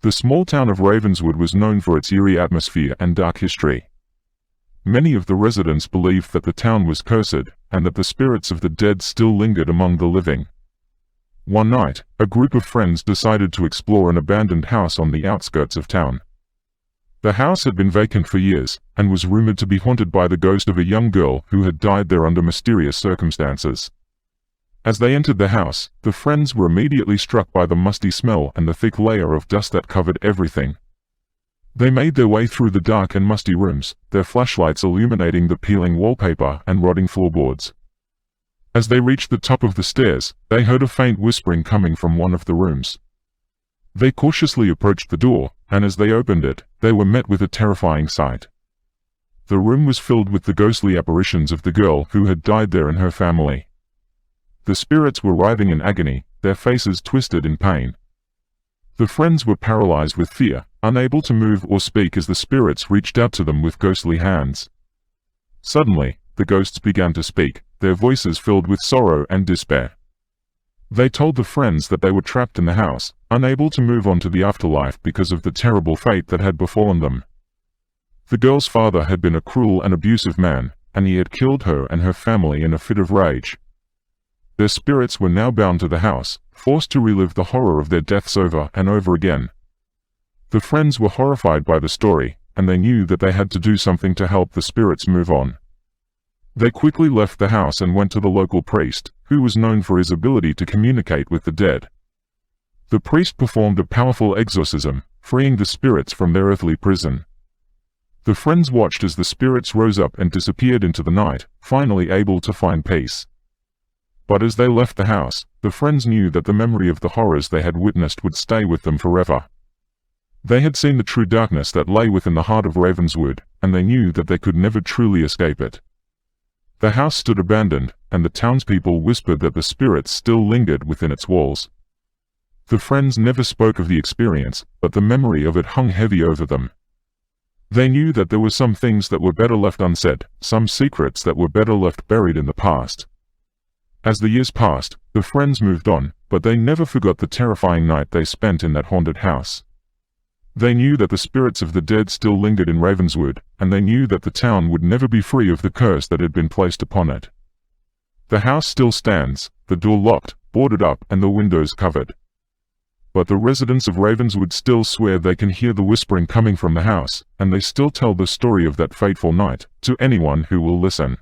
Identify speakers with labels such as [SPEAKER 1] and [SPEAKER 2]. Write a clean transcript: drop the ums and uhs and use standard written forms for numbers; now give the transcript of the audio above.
[SPEAKER 1] The small town of Ravenswood was known for its eerie atmosphere and dark history. Many of the residents believed that the town was cursed, and that the spirits of the dead still lingered among the living. One night, a group of friends decided to explore an abandoned house on the outskirts of town. The house had been vacant for years, and was rumored to be haunted by the ghost of a young girl who had died there under mysterious circumstances. As they entered the house, the friends were immediately struck by the musty smell and the thick layer of dust that covered everything. They made their way through the dark and musty rooms, their flashlights illuminating the peeling wallpaper and rotting floorboards. As they reached the top of the stairs, they heard a faint whispering coming from one of the rooms. They cautiously approached the door, and as they opened it, they were met with a terrifying sight. The room was filled with the ghostly apparitions of the girl who had died there and her family. The spirits were writhing in agony, their faces twisted in pain. The friends were paralyzed with fear, unable to move or speak as the spirits reached out to them with ghostly hands. Suddenly, the ghosts began to speak, their voices filled with sorrow and despair. They told the friends that they were trapped in the house, unable to move on to the afterlife because of the terrible fate that had befallen them. The girl's father had been a cruel and abusive man, and he had killed her and her family in a fit of rage. Their spirits were now bound to the house, forced to relive the horror of their deaths over and over again. The friends were horrified by the story, and they knew that they had to do something to help the spirits move on. They quickly left the house and went to the local priest, who was known for his ability to communicate with the dead. The priest performed a powerful exorcism, freeing the spirits from their earthly prison. The friends watched as the spirits rose up and disappeared into the night, finally able to find peace. But as they left the house, the friends knew that the memory of the horrors they had witnessed would stay with them forever. They had seen the true darkness that lay within the heart of Ravenswood, and they knew that they could never truly escape it. The house stood abandoned, and the townspeople whispered that the spirits still lingered within its walls. The friends never spoke of the experience, but the memory of it hung heavy over them. They knew that there were some things that were better left unsaid, some secrets that were better left buried in the past. As the years passed, the friends moved on, but they never forgot the terrifying night they spent in that haunted house. They knew that the spirits of the dead still lingered in Ravenswood, and they knew that the town would never be free of the curse that had been placed upon it. The house still stands, the door locked, boarded up, and the windows covered. But the residents of Ravenswood still swear they can hear the whispering coming from the house, and they still tell the story of that fateful night to anyone who will listen.